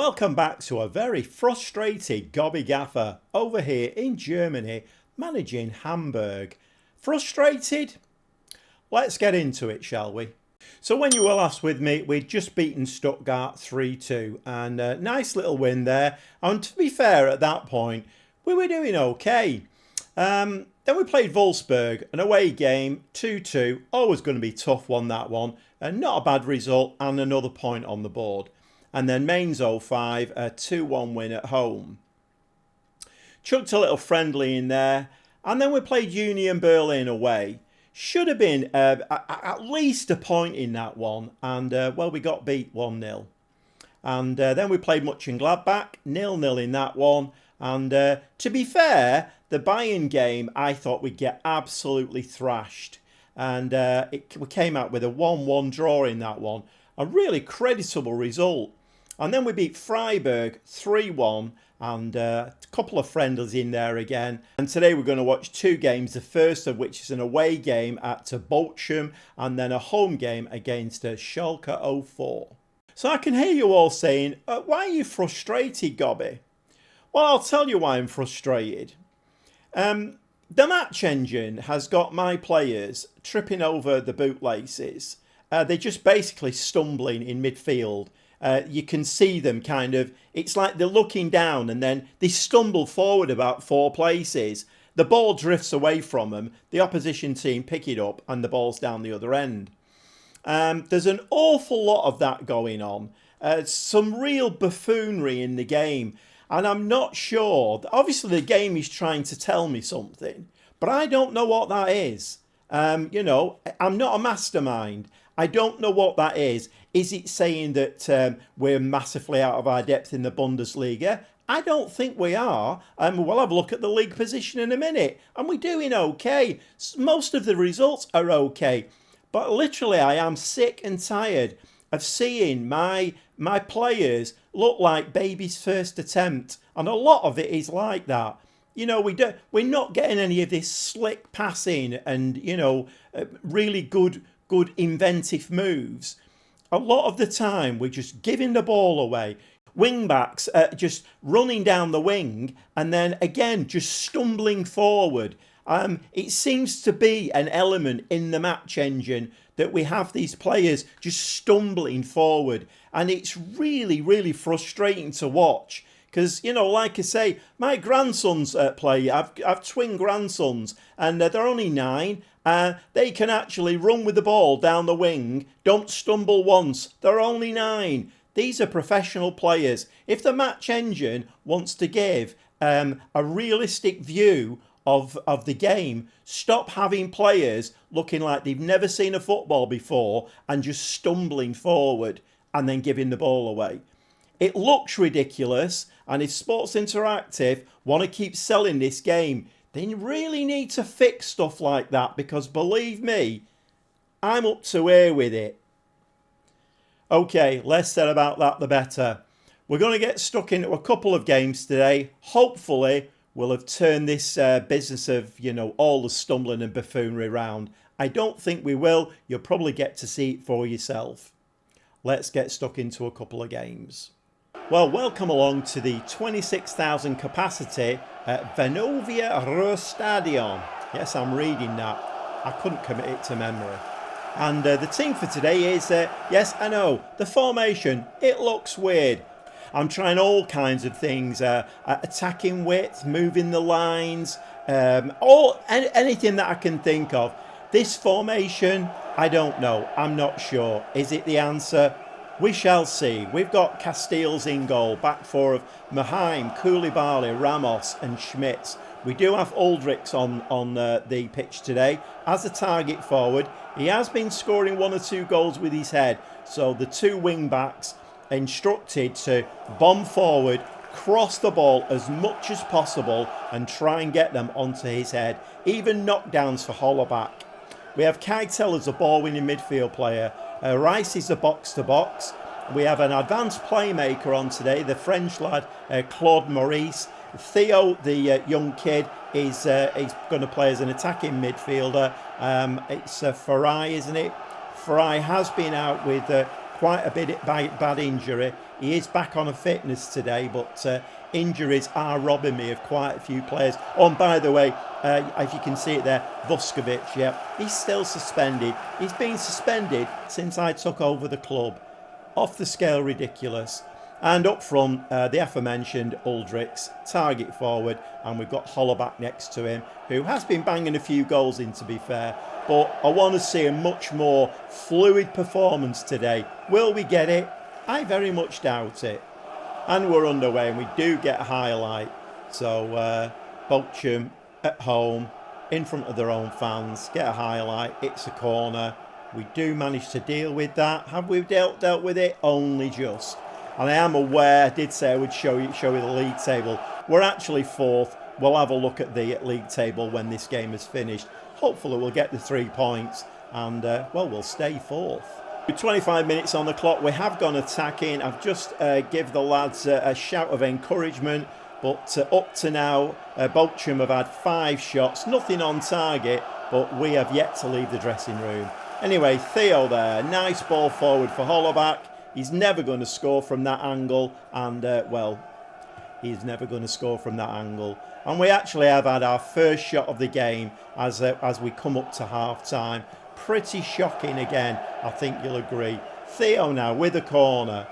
welcome back to a very frustrated Gobby Gaffer over here in Germany, managing Hamburg. Frustrated? Let's get into it, shall we? So when you were last with me, we'd just beaten Stuttgart 3-2, and a nice little win there. And to be fair, at that point, we were doing okay. Then we played Wolfsburg, an away game, 2-2. Always going to be a tough one, that one. Not a bad result, and another point on the board. And then Mainz 05, a 2-1 win at home. Chucked a little friendly in there. And then we played Union Berlin away. Should have been at least a point in that one. And, well, we got beat 1-0. And then we played Mönchengladbach, 0-0 in that one. And to be fair, the Bayern game, I thought we'd get absolutely thrashed. And we came out with a 1-1 draw in that one. A really creditable result. And then we beat Freiburg 3-1 and a couple of friendlies in there again. And today we're going to watch two games, the first of which is an away game at Bochum and then a home game against Schalke 04. So I can hear you all saying, why are you frustrated, Gobby? Well, I'll tell you why I'm frustrated. The match engine has got my players tripping over the bootlaces. They're just basically stumbling in midfield. You can see them kind of, it's like they're looking down and then they stumble forward about 4 places. The ball drifts away from them. The opposition team pick it up and the ball's down the other end. There's an awful lot of that going on. Some real buffoonery in the game. And I'm not sure. Obviously, the game is trying to tell me something. But I don't know what that is. You know, I'm not a mastermind. I don't know what that is. Is it saying that we're massively out of our depth in the Bundesliga? I don't think we are. We'll have a look at the league position in a minute. And we're doing okay. Most of the results are okay. But literally, I am sick and tired of seeing my players look like baby's first attempt. And a lot of it is like that. You know, we're not getting any of this slick passing and, you know, really good inventive moves. A lot of the time, we're just giving the ball away. Wing-backs just running down the wing and then, again, just stumbling forward. It seems to be an element in the match engine that we have these players just stumbling forward. And it's really, really frustrating to watch. Because, you know, like I say, my grandsons play. I've twin grandsons and they're only 9. They can actually run with the ball down the wing. Don't stumble once. They're only 9. These are professional players. If the match engine wants to give a realistic view of the game, stop having players looking like they've never seen a football before and just stumbling forward and then giving the ball away. It looks ridiculous, and if Sports Interactive want to keep selling this game, they really need to fix stuff like that, because believe me, I'm up to here with it. Okay, less said about that the better. We're going to get stuck into a couple of games today. Hopefully, we'll have turned this business of, you know, all the stumbling and buffoonery around. I don't think we will. You'll probably get to see it for yourself. Let's get stuck into a couple of games. Well, welcome along to the 26,000 capacity at Vonovia Ruhrstadion. Yes, I'm reading that. I couldn't commit it to memory. And the team for today is, yes, I know, the formation. It looks weird. I'm trying all kinds of things. Attacking width, moving the lines, anything that I can think of. This formation, I don't know. I'm not sure. Is it the answer? We shall see. We've got Castells in goal, back 4 of Maheim, Koulibaly, Ramos and Schmitz. We do have Aldrichs on the pitch today as a target forward. He has been scoring 1 or 2 goals with his head. So the 2 wing backs instructed to bomb forward, cross the ball as much as possible and try and get them onto his head. Even knockdowns for Hollerbach. We have Keitel as a ball-winning midfield player. Rice is a box-to-box. We have an advanced playmaker on today, the French lad, Claude Maurice. Theo, the young kid, is going to play as an attacking midfielder. It's Farai, isn't it? Farai has been out with quite a bit bad injury. He is back on a fitness today, but injuries are robbing me of quite a few players. Oh, and by the way, if you can see it there, Vuskovic, yeah, he's still suspended. He's been suspended since I took over the club. Off the scale ridiculous. And up front, the aforementioned Uldrich, target forward, and we've got Hollaback next to him, who has been banging a few goals in, to be fair. But I want to see a much more fluid performance today. Will we get it? I very much doubt it. And we're underway, and we do get a highlight. So Bochum at home, in front of their own fans, get a highlight. It's a corner. We do manage to deal with that. Have we dealt with it? Only just. And I am aware, I did say I would show you the league table. We're actually 4th. We'll have a look at the league table when this game is finished. Hopefully we'll get the 3 points and, well, we'll stay 4th. With 25 minutes on the clock, we have gone attacking. I've just give the lads a shout of encouragement. But up to now, Bochum have had 5 shots, nothing on target, but we have yet to leave the dressing room. Anyway, Theo there, nice ball forward for Hollaback. He's never going to score from that angle, and, well, he's never going to score from that angle. And we actually have had our first shot of the game as we come up to half-time. Pretty shocking again, I think you'll agree. Theo now with a corner.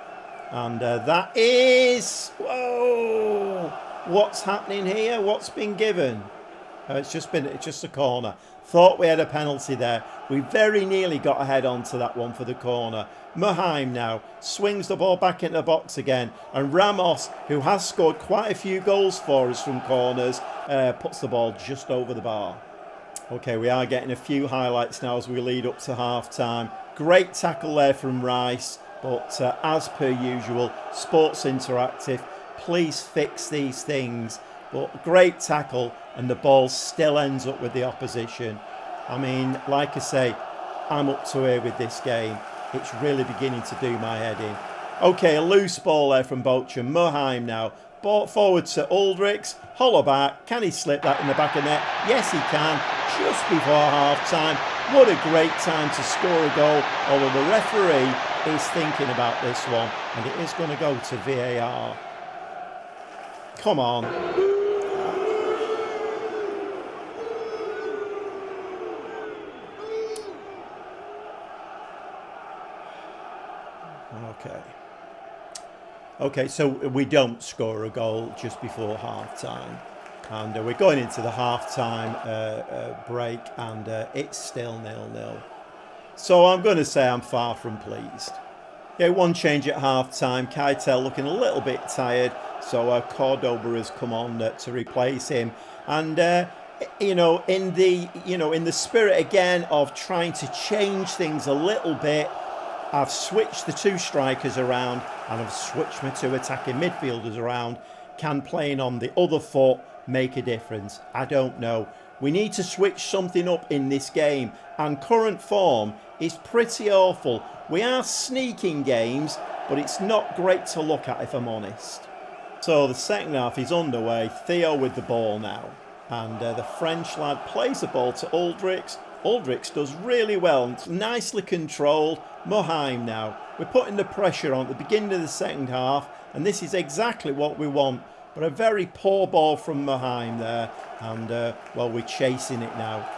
And that is... Whoa! What's happening here? What's been given? It's just a corner. Thought we had a penalty there. We very nearly got a head onto that one for the corner. Muheim now swings the ball back into the box again. And Ramos, who has scored quite a few goals for us from corners, puts the ball just over the bar. Okay, we are getting a few highlights now as we lead up to half-time. Great tackle there from Rice. But as per usual, Sports Interactive, please fix these things. But great tackle, and the ball still ends up with the opposition. I mean, like I say, I'm up to here with this game. It's really beginning to do my head in. Okay, a loose ball there from Bochum. Muheim now. Ball forward to Uldrich. Hollaback. Can he slip that in the back of net? Yes, he can. Just before half-time. What a great time to score a goal. Although the referee is thinking about this one. And it is going to go to VAR. Come on. Okay, so we don't score a goal just before half-time. And we're going into the half-time break, and it's still 0-0. So I'm going to say I'm far from pleased. Yeah, one change at half-time. Keitel looking a little bit tired, so Cordoba has come on to replace him. And in the spirit again of trying to change things a little bit, I've switched the 2 strikers around, and I've switched my 2 attacking midfielders around. Can playing on the other foot make a difference? I don't know. We need to switch something up in this game, and current form is pretty awful. We are sneaking games, but it's not great to look at, if I'm honest. So the second half is underway. Theo with the ball now, and the French lad plays the ball to Uldrich. Uldrich does really well. It's nicely controlled. Muheim now. We're putting the pressure on at the beginning of the second half, and this is exactly what we want. But a very poor ball from Muheim there, and well, we're chasing it now.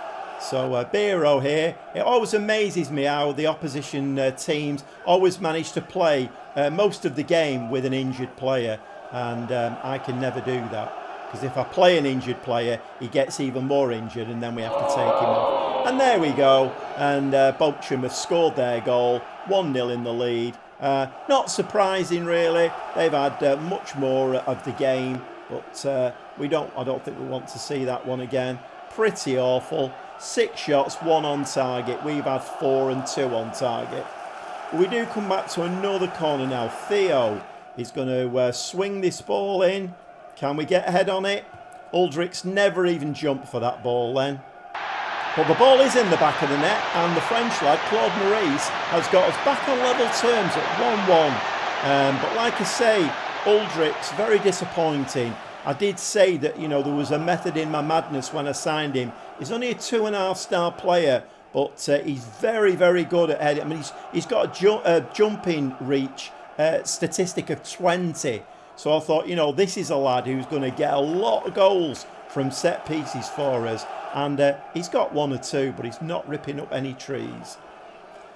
So Biro here. It always amazes me how the opposition teams always manage to play most of the game with an injured player, and I can never do that. Because if I play an injured player, he gets even more injured, and then we have to take him off. And there we go. And Bochum have scored their goal. 1-0 in the lead. Not surprising, really. They've had much more of the game, but I don't think we want to see that one again. Pretty awful. 6 shots, 1 on target. We've had 4 and 2 on target. But we do come back to another corner now. Theo is going to swing this ball in. Can we get ahead on it? Uldrich never even jumped for that ball then. But the ball is in the back of the net, and the French lad, Claude Maurice, has got us back on level terms at 1-1. But like I say, Uldrich, very disappointing. I did say that, there was a method in my madness when I signed him. He's only a 2.5-star player, but he's very, very good at heading. I mean, he's got a jumping reach statistic of 20. So I thought, you know, this is a lad who's going to get a lot of goals from set pieces for us. And he's got 1 or 2, but he's not ripping up any trees.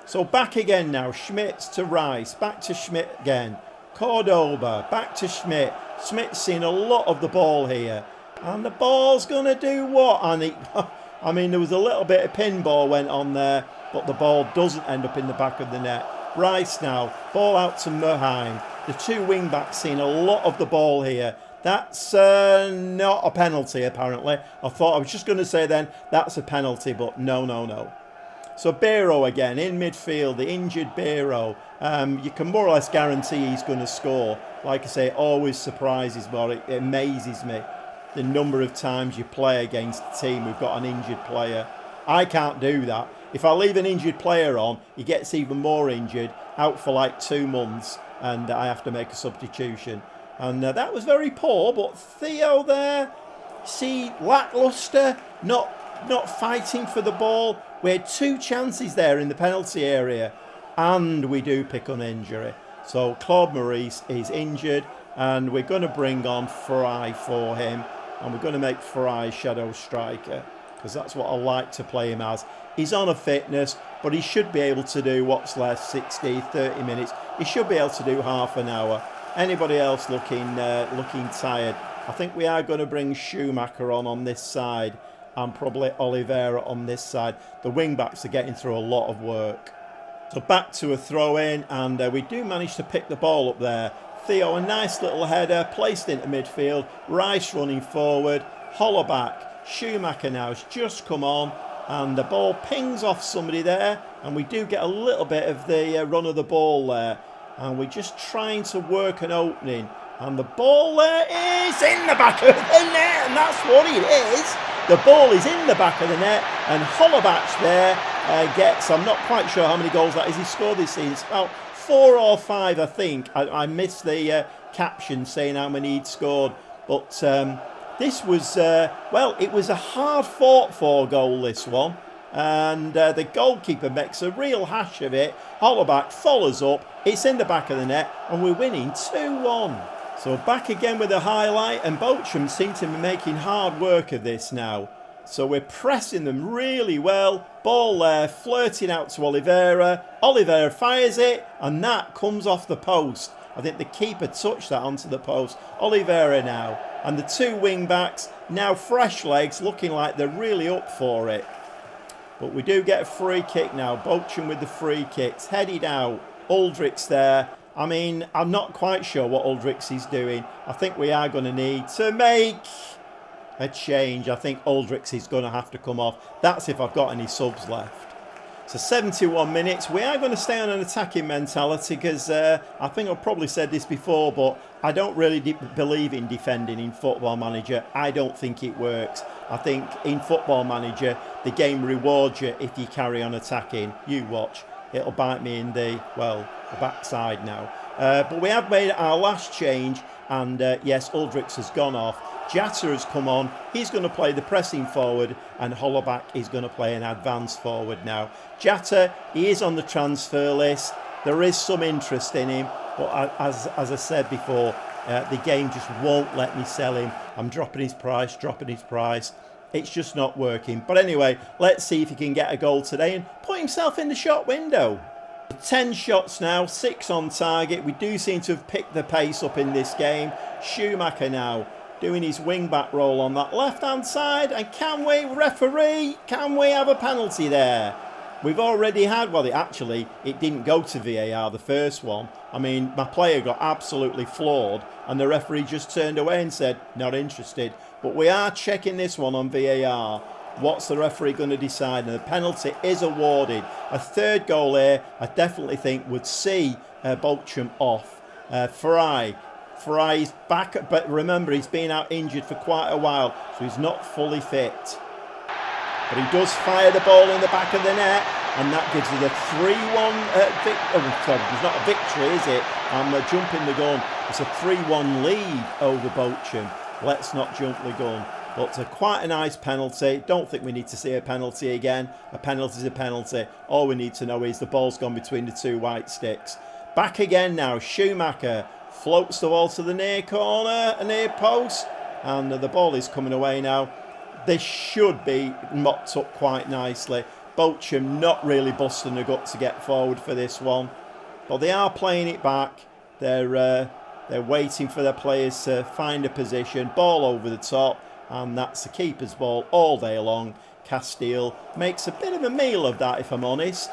So back again now. Schmidt to Rice. Back to Schmidt again. Cordoba. Back to Schmidt. Schmidt's seen a lot of the ball here. And the ball's going to do what? And I mean, there was a little bit of pinball went on there, but the ball doesn't end up in the back of the net. Rice now. Ball out to Merheim. The 2 wing-backs seen a lot of the ball here. That's not a penalty, apparently. I thought I was just going to say then, that's a penalty, but no. So Biro again, in midfield, the injured Biro. You can more or less guarantee he's going to score. Like I say, it always surprises me, it amazes me. The number of times you play against a team who've got an injured player. I can't do that. If I leave an injured player on, he gets even more injured, out for like 2 months, and I have to make a substitution. And that was very poor, but Theo there, see, lacklustre, not fighting for the ball. We had 2 chances there in the penalty area, and we do pick on injury. So Claude Maurice is injured, and we're going to bring on Fry for him, and we're going to make Fry shadow striker, because that's what I like to play him as. He's on a fitness, but he should be able to do what's left, 60, 30 minutes. He should be able to do half an hour. Anybody else looking tired? I think we are going to bring Schumacher on this side, and probably Oliveira on this side. The wing-backs are getting through a lot of work. So back to a throw-in, and we do manage to pick the ball up there. Theo, a nice little header, placed into midfield. Rice running forward. Hollaback. Schumacher now has just come on, and the ball pings off somebody there, and we do get a little bit of the run of the ball there. And we're just trying to work an opening. And the ball there is in the back of the net. And that's what it is. The ball is in the back of the net. And Hollaback there gets, I'm not quite sure how many goals that is he scored this season. It's about 4 or 5, I think. I missed the caption saying how many he'd scored. But this was, well, it was a hard fought for goal, this one. And the goalkeeper makes a real hash of it. Hollaback follows up. It's in the back of the net, and we're winning 2-1. So back again with a highlight, and Bochum seem to be making hard work of this now. So we're pressing them really well. Ball there, flirting out to Oliveira. Oliveira fires it, and that comes off the post. I think the keeper touched that onto the post. Oliveira now, and the 2 wing-backs, now fresh legs, looking like they're really up for it. But we do get a free kick now. Bochum with the free kicks. Headed out. Uldrich's there. I mean, I'm not quite sure what Uldrich is doing. I think we are going to need to make a change. I think Uldrich is going to have to come off. That's if I've got any subs left. So 71 minutes. We are going to stay on an attacking mentality because I think I've probably said this before, but I don't really believe in defending in Football Manager. I don't think it works. I think in Football Manager, the game rewards you if you carry on attacking. You watch. It'll bite me in the backside now. But we have made our last change, and yes, Uldrich has gone off. Jatta has come on. He's going to play the pressing forward, and Hollaback is going to play an advance forward now. Jatta, he is on the transfer list. There is some interest in him, but as I said before, the game just won't let me sell him. I'm dropping his price. It's just not working. But anyway, let's see if he can get a goal today and put himself in the shot window. 10 shots now, 6 on target. We do seem to have picked the pace up in this game. Schumacher now doing his wing-back role on that left-hand side. And can we, referee, can we have a penalty there? We've already had, well, it didn't go to VAR, the first one. I mean, my player got absolutely floored, and the referee just turned away and said, not interested. But we are checking this one on VAR. What's the referee going to decide? And the penalty is awarded. A third goal here, I definitely think, would see Bochum off. Fry's back, but remember, he's been out injured for quite a while, so he's not fully fit. But he does fire the ball in the back of the net, and that gives us a 3-1 it's not a victory, is it? I'm jumping the gun. It's a 3-1 lead over Bochum. Let's not jump the gun. But quite a nice penalty. Don't think we need to see a penalty again. A penalty is a penalty. All we need to know is the ball's gone between the two white sticks. Back again now. Schumacher floats the ball to the near corner, a near post. And the ball is coming away now. This should be mopped up quite nicely. Bochum not really busting the gut to get forward for this one. But they are playing it back. They're waiting for their players to find a position. Ball over the top. And that's the keeper's ball all day long. Castile makes a bit of a meal of that, if I'm honest.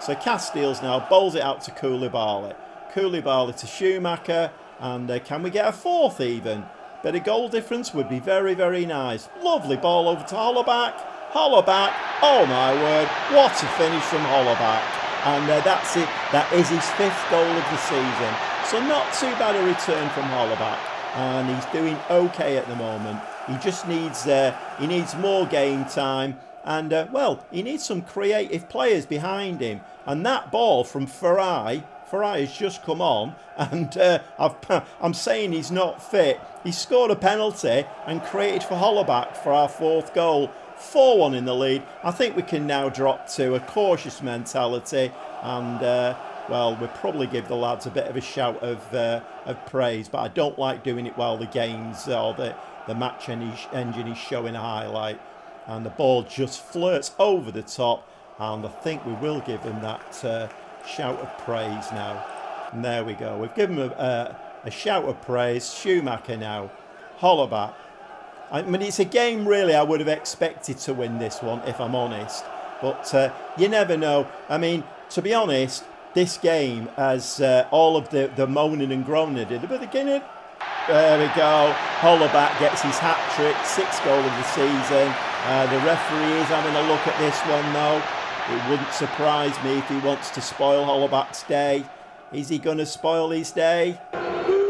So Castile's now bowls it out to Koulibaly. Koulibaly to Schumacher. And can we get a fourth even? Bit of goal difference would be very, very nice. Lovely ball over to Hollaback. Hollaback. Oh my word. What a finish from Hollaback. And that's it. That is his 5th goal of the season. So not too bad a return from Hollaback. And he's doing okay at the moment. He just needs more game time, and well, he needs some creative players behind him. And that ball from Farai has just come on, and I'm saying he's not fit. He scored a penalty and created for Hollaback for our 4th goal. 4-1 in the lead. I think we can now drop to a cautious mentality, and well, we'll probably give the lads a bit of a shout of praise, but I don't like doing it while the game's or the match engine is showing a highlight. And the ball just flirts over the top, and I think we will give him that shout of praise now. And there we go. We've given him a shout of praise. Schumacher now. Hollaback. I mean, it's a game really I would have expected to win this one, if I'm honest. But you never know. I mean, to be honest, this game has all of the moaning and groaning at the beginning. There we go. Hollaback gets his hat-trick, 6th goal of the season. The referee is having a look at this one, though. It wouldn't surprise me if he wants to spoil Hollaback's day. Is he going to spoil his day?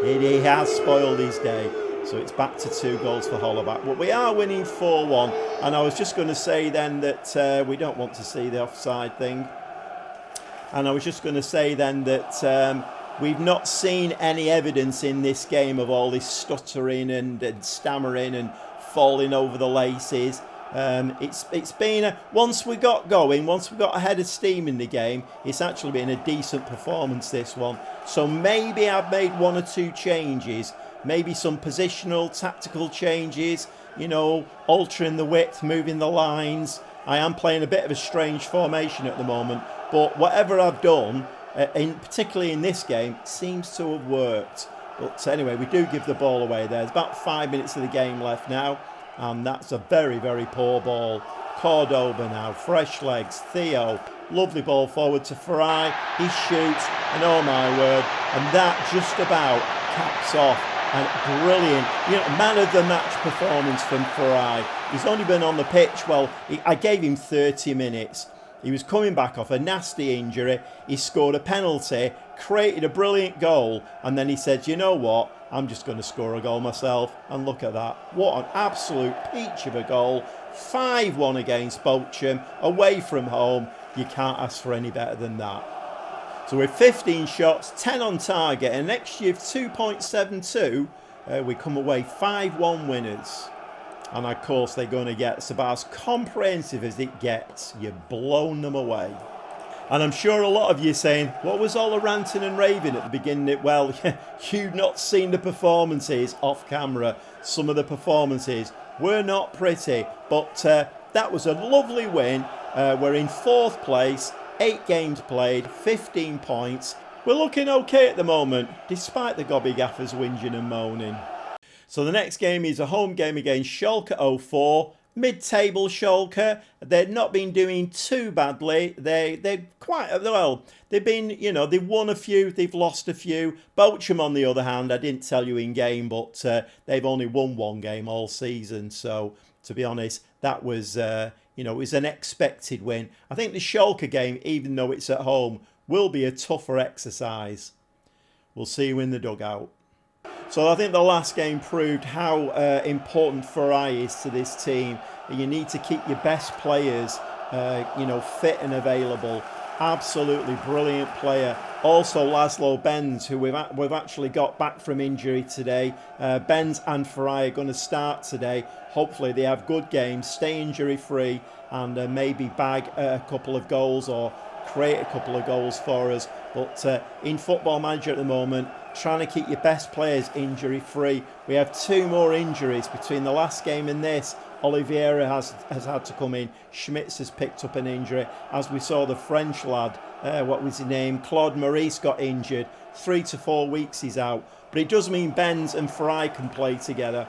He has spoiled his day. So it's back to 2 goals for Hollaback. But we are winning 4-1. And I was just going to say then that we don't want to see the offside thing. And I was just going to say then that we've not seen any evidence in this game of all this stuttering and stammering and falling over the laces. It's been once we got going, once we got ahead of steam in the game, it's actually been a decent performance, this one. So maybe I've made 1 or 2 changes, maybe some positional, tactical changes, you know, altering the width, moving the lines. I am playing a bit of a strange formation at the moment, but whatever I've done, particularly in this game, seems to have worked. But anyway, we do give the ball away there. There's about 5 minutes of the game left now, and that's a very, very poor ball. Cordoba now, fresh legs, Theo, lovely ball forward to Farai. He shoots, and oh my word, and that just about caps off. And brilliant, you know, man of the match performance from Farai. He's only been on the pitch, well, I gave him 30 minutes. He was coming back off a nasty injury. He scored a penalty, created a brilliant goal, and then he said, you know what, I'm just going to score a goal myself. And look at that. What an absolute peach of a goal. 5-1 against Bochum, away from home. You can't ask for any better than that. So with 15 shots, 10 on target, and an XG of 2.72, we come away 5-1 winners. And of course they're going to get about as comprehensive as it gets. You've blown them away. And I'm sure a lot of you are saying, what was all the ranting and raving at the beginning? Well, you've not seen the performances off camera. Some of the performances were not pretty, but that was a lovely win. We're in 4th place, 8 games played, 15 points. We're looking okay at the moment, despite the Gobby Gaffers whinging and moaning. So the next game is a home game against Schalke 04. Mid-table Schalke. They've not been doing too badly. They're quite well. They've been, you know, they've won a few, they've lost a few. Bochum, on the other hand, I didn't tell you in game, but they've only won 1 game all season. So to be honest, that was, you know, it was an expected win. I think the Schalke game, even though it's at home, will be a tougher exercise. We'll see you in the dugout. So I think the last game proved how important Farai is to this team. You need to keep your best players, you know, fit and available. Absolutely brilliant player. Also Laszlo Benz, who we've actually got back from injury today. Benz and Farai are going to start today. Hopefully they have good games, stay injury free, and maybe bag a couple of goals or create a couple of goals for us. But in Football Manager at the moment, trying to keep your best players injury free. We have 2 more injuries between the last game and this. Oliveira has had to come in. Schmitz has picked up an injury. As we saw, the French lad, what was his name? Claude Maurice got injured. 3 to 4 weeks he's out. But it does mean Benz and Farai can play together.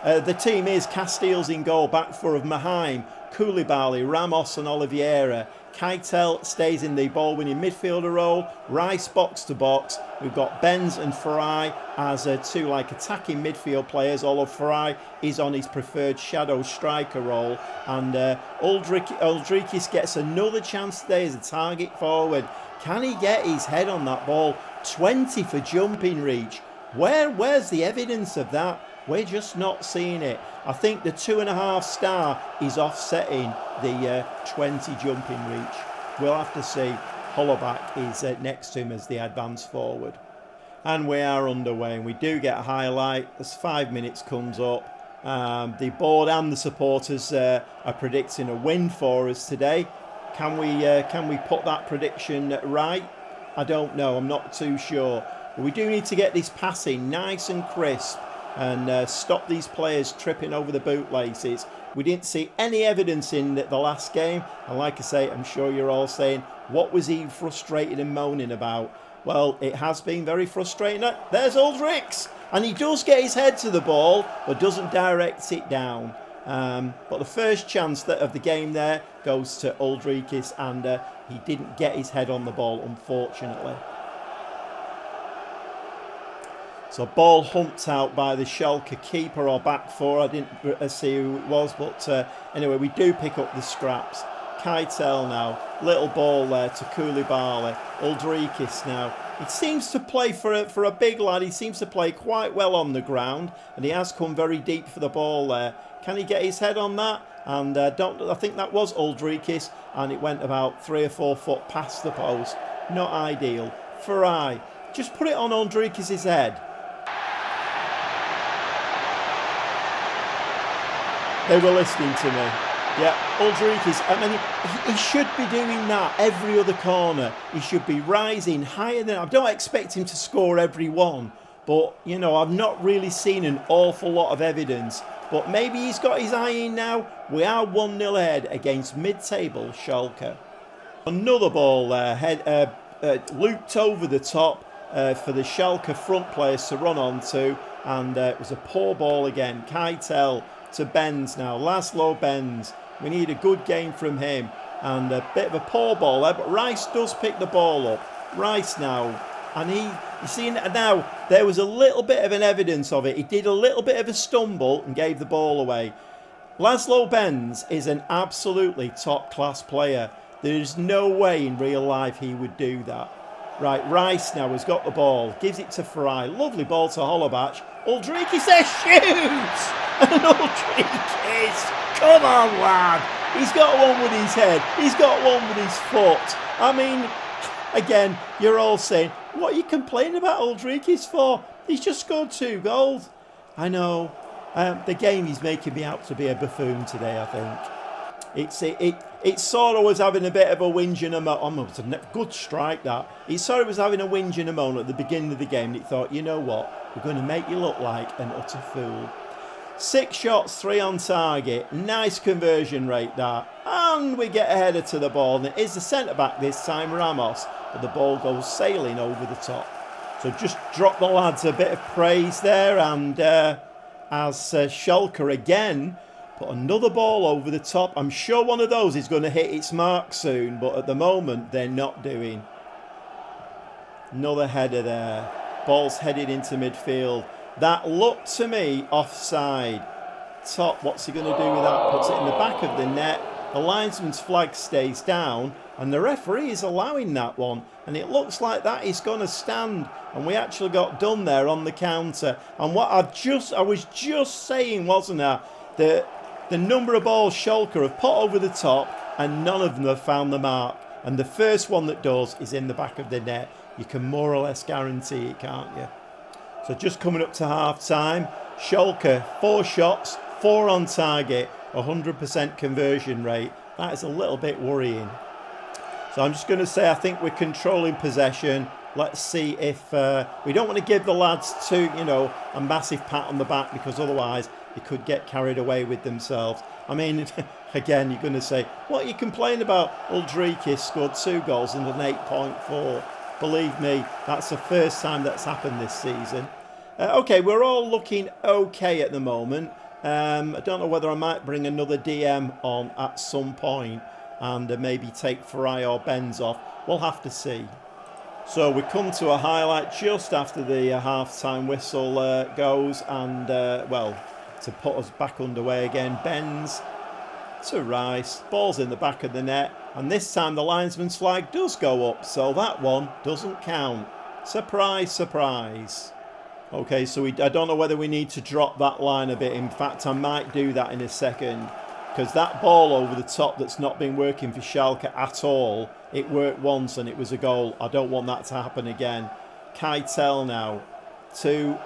The team is Castiles in goal, back four of Maheim, Koulibaly, Ramos and Oliveira. Keitel stays in the ball-winning midfielder role. Rice box to box. We've got Benz and Farai as 2 attacking midfield players, although Farai is on his preferred shadow striker role. And Uldrikis gets another chance today as a target forward. Can he get his head on that ball? 20 for jumping reach. Where's the evidence of that? We're just not seeing it. I think the 2.5 star is offsetting the 20 jumping reach. We'll have to see. Hollaback is next to him as the advance forward. And we are underway, and we do get a highlight as 5 minutes comes up. The board and the supporters are predicting a win for us today. Can we put that prediction right? I don't know. I'm not too sure. But we do need to get this passing nice and crisp and stop these players tripping over the bootlaces. We didn't see any evidence in the last game, and like I say, I'm sure you're all saying, what was he frustrated and moaning about? Well, it has been very frustrating. There's Uldrikis, and he does get his head to the ball, but doesn't direct it down. But the first chance of the game there goes to Uldrikis, and he didn't get his head on the ball, unfortunately. So ball humped out by the Schalke keeper or back four. I didn't see who it was, but anyway, we do pick up the scraps. Keitel now, little ball there to Koulibaly. Uldrikis now. He seems to play for a big lad. He seems to play quite well on the ground, and he has come very deep for the ball there. Can he get his head on that? And I think that was Uldrikis, and it went about 3 or 4 foot past the post. Not ideal. Farai, just put it on Uldrikis' head. They were listening to me. Yeah, Uldrikis, I mean, he should be doing that every other corner. He should be rising higher than... I don't expect him to score every one, but, you know, I've not really seen an awful lot of evidence. But maybe he's got his eye in now. We are 1-0 ahead against mid-table Schalke. Another ball there, looped over the top for the Schalke front players to run onto, and it was a poor ball again. Keitel to Benz now, Laszlo Benz. We need a good game from him, and a bit of a poor ball there, but Rice does pick the ball up. Rice now, and you see now, there was a little bit of an evidence of it. He did a little bit of a stumble and gave the ball away. Laszlo Benz is an absolutely top-class player. There's no way in real life he would do that. Right, Rice now has got the ball, gives it to Farai. Lovely ball to Hollaback. Uldrikis there, shoots! And Uldrikis, come on lad. He's got one with his head. He's got one with his foot. I mean, again, you're all saying, what are you complaining about Uldrikis for? He's just scored 2 goals. I know. The game is making me out to be a buffoon today, I think. It sort of was having a bit of a whinge and a moan. It was a good strike, that. It sort of was having a whinge and a moan at the beginning of the game. And it thought, you know what? We're going to make you look like an utter fool. 6 shots, 3 on target. Nice conversion rate, that. And we get a header to the ball. And it is the centre-back this time, Ramos. But the ball goes sailing over the top. So just drop the lads a bit of praise there. And as Schalke again... Put another ball over the top. I'm sure one of those is going to hit its mark soon, but at the moment they're not doing. Another header there. Ball's headed into midfield. That looked to me offside. Top, what's he going to do with that? Puts it in the back of the net. The linesman's flag stays down, and the referee is allowing that one. And it looks like that is going to stand. And we actually got done there on the counter. And what I was just saying, wasn't I? The number of balls Schalke have put over the top, and none of them have found the mark. And the first one that does is in the back of the net. You can more or less guarantee it, can't you? So just coming up to half time, Schalke, 4 shots, 4 on target, 100% conversion rate. That is a little bit worrying. So I'm just going to say I think we're controlling possession. Let's see if we don't want to give the lads a massive pat on the back, because otherwise they could get carried away with themselves. I mean, again, you're going to say, what are you complaining about? Uldrikis scored 2 goals and an 8.4. Believe me, that's the first time that's happened this season. Okay, we're all looking okay at the moment. I don't know whether I might bring another DM on at some point and maybe take Fry or Benz off. We'll have to see. So we come to a highlight just after the half-time whistle goes, and, to put us back underway again, Benz to Rice, ball's in the back of the net, and this time the linesman's flag does go up, so that one doesn't count. Surprise, surprise. Okay, so I don't know whether we need to drop that line a bit. In fact, I might do that in a second, because that ball over the top that's not been working for Schalke at all, it worked once and it was a goal. I don't want that to happen again. Keitel now to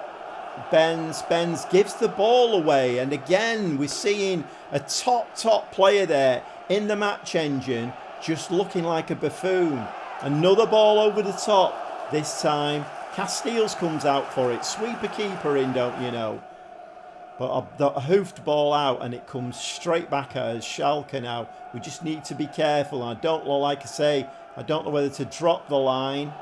Benz. Benz gives the ball away, and again we're seeing a top player there in the match engine just looking like a buffoon. Another ball over the top. This time Casteels comes out for it. Sweep a keeper in, don't you know? But a hoofed ball out, and it comes straight back at us. Schalke now. We just need to be careful. I don't know, like I say, I don't know whether to drop the line.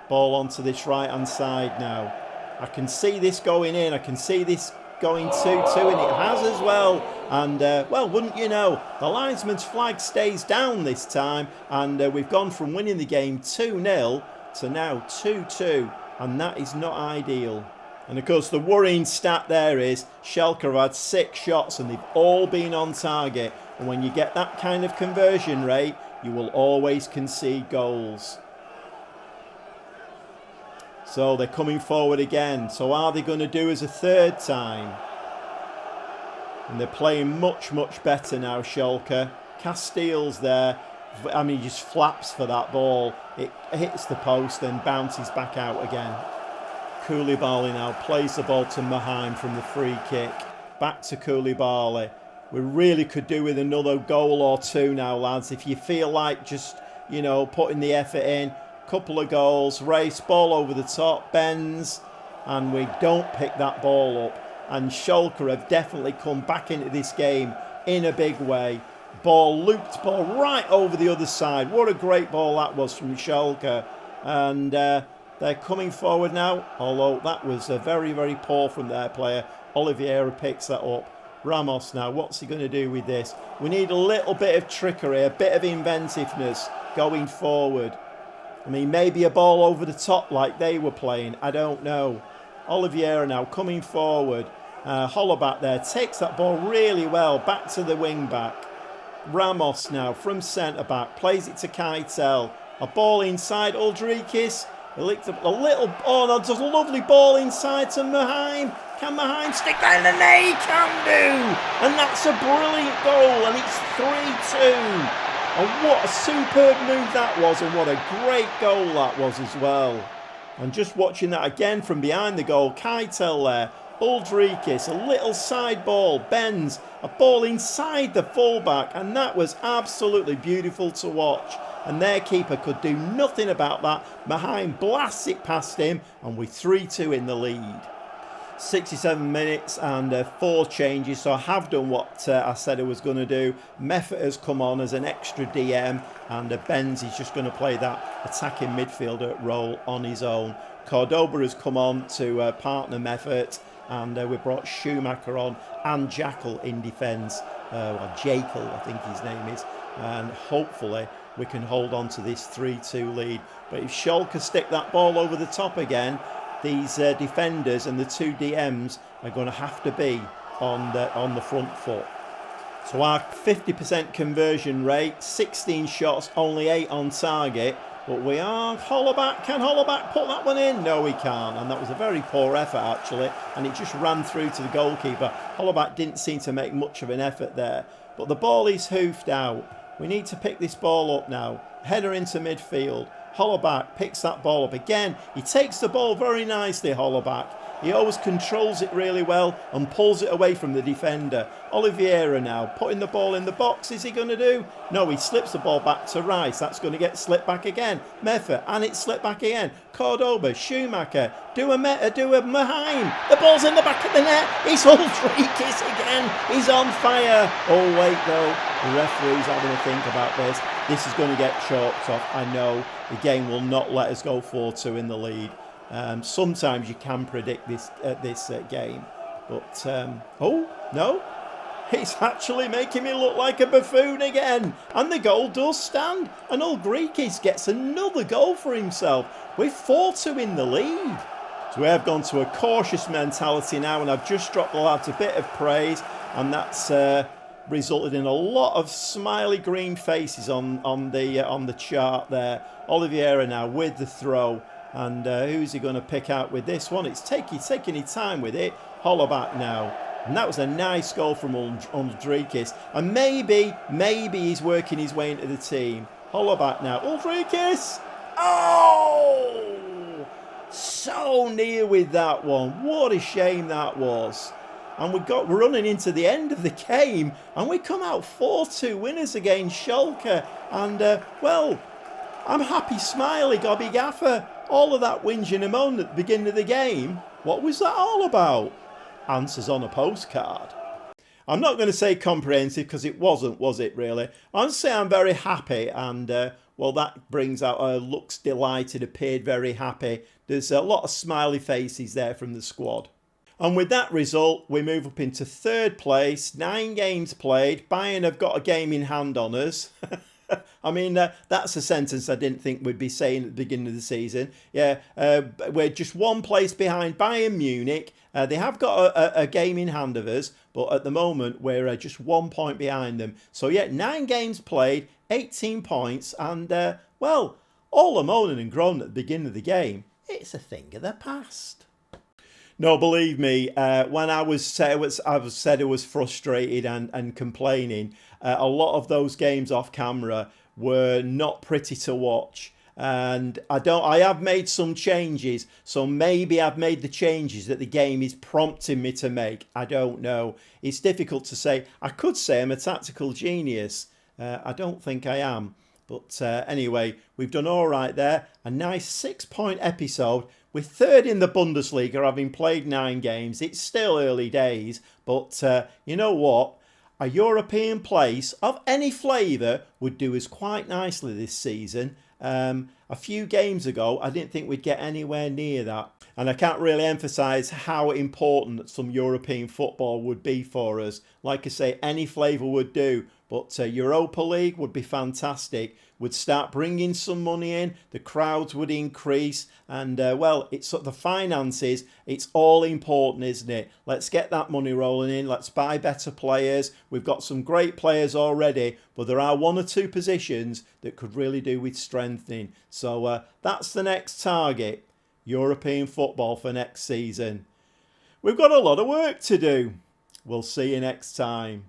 Ball onto this right-hand side now. I can see this going in. I can see this going 2-2, and it has as well. And, well, wouldn't you know, the linesman's flag stays down this time. And we've gone from winning the game 2-0 to now 2-2. And that is not ideal. And, of course, the worrying stat there is Schalke have had 6 shots and they've all been on target. And when you get that kind of conversion rate, you will always concede goals. So they're coming forward again. So are they going to do as a third time? And they're playing much better now, Schalke. Casteels there. I mean, he just flaps for that ball. It hits the post and bounces back out again. Koulibaly now plays the ball to Maheim from the free kick. Back to Koulibaly. We really could do with another goal or 2 now, lads. If you feel like just, putting the effort in. Couple of goals. Race, ball over the top. Benz. And we don't pick that ball up. And Schalke have definitely come back into this game in a big way. Looped ball right over the other side. What a great ball that was from Schalke. And they're coming forward now, although that was very poor from their player. Oliveira picks that up. Ramos now, what's he going to do with this? We need a little bit of trickery, a bit of inventiveness going forward. I mean, maybe a ball over the top like they were playing. I don't know. Oliveira now coming forward. Holleback there takes that ball really well. Back to the wing back. Ramos now from centre back. Plays it to Keitel. A ball inside Uldrikis. He licked up a little... Oh, no, there's a lovely ball inside to Maheim. Can Maheim stick that in the net? He can do. And that's a brilliant goal. And it's 3-2. And what a superb move that was. And what a great goal that was as well. And just watching that again from behind the goal. Keitel there. Uldrikis, a little side ball. Benz, a ball inside the fullback. And that was absolutely beautiful to watch. And their keeper could do nothing about that. Maheim blasts it past him, and we're 3-2 in the lead. 67 minutes and 4 changes, so I have done what I said I was going to do. Meffert has come on as an extra DM, and Benz is just going to play that attacking midfielder role on his own. Cordoba has come on to partner Meffert, and we brought Schumacher on and Jackal in defence, or Jekyll I think his name is, and hopefully we can hold on to this 3-2 lead. But if Schalke stick that ball over the top again, these defenders and the 2 DMs are going to have to be on the front foot. So our 50% conversion rate, 16 shots, only 8 on target. But we are... Holleback, can Holleback put that one in? No, he can't. And that was a very poor effort, actually. And it just ran through to the goalkeeper. Holleback didn't seem to make much of an effort there. But the ball is hoofed out. We need to pick this ball up now. Header into midfield. Hollaback picks that ball up again. He takes the ball very nicely, Hollaback. He always controls it really well and pulls it away from the defender. Oliveira now putting the ball in the box. Is he going to do? No, he slips the ball back to Rice. That's going to get slipped back again. Meffer, and it's slipped back again. Cordoba, Schumacher, do a Maheim. The ball's in the back of the net. It's Ulrikes again. He's on fire. Oh, wait, though. The referee's having a think about this. This is going to get chalked off. I know the game will not let us go 4-2 in the lead. Sometimes you can predict this game, but oh no, it's actually making me look like a buffoon again, and the goal does stand, and Ulrikes gets another goal for himself. We're 4-2 in the lead. So we have gone to a cautious mentality now, and I've just dropped the lads a bit of praise, and that's resulted in a lot of smiley green faces on the chart there. Oliveira now with the throw. And who's he going to pick out with this one? It's taking his time with it. Hollaback now. And that was a nice goal from Ulrikes. And maybe he's working his way into the team. Hollaback now. Ulrikes! Oh! So near with that one. What a shame that was. And we're running into the end of the game. And we come out 4-2 winners against Schalke. And, well, I'm happy smiley, Gobby Gaffer. All of that whinging and moaning at the beginning of the game, what was that all about? Answers on a postcard. I'm not going to say comprehensive because it wasn't, was it really? I'll say I'm very happy, and well, that brings out looks delighted, appeared very happy. There's a lot of smiley faces there from the squad. And with that result, we move up into third place, 9 games played. Bayern have got a game in hand on us. I mean, that's a sentence I didn't think we'd be saying at the beginning of the season. Yeah, we're just 1 place behind Bayern Munich. They have got a game in hand of us, but at the moment we're just 1 point behind them. So yeah, 9 games played, 18 points, and well, all the moaning and groaning at the beginning of the game, it's a thing of the past. No, believe me, when I said I was frustrated and complaining, a lot of those games off camera were not pretty to watch. And I have made some changes, so maybe I've made the changes that the game is prompting me to make. I don't know. It's difficult to say. I could say I'm a tactical genius. I don't think I am. But anyway, we've done all right there. A nice 6-point episode. We're third in the Bundesliga, having played 9 games. It's still early days, but you know what? A European place of any flavour would do us quite nicely this season. A few games ago, I didn't think we'd get anywhere near that. And I can't really emphasise how important some European football would be for us. Like I say, any flavour would do. But Europa League would be fantastic. Would start bringing some money in. The crowds would increase. And, well, it's the finances. It's all important, isn't it? Let's get that money rolling in. Let's buy better players. We've got some great players already. But there are 1 or 2 positions that could really do with strengthening. So that's the next target. European football for next season. We've got a lot of work to do. We'll see you next time.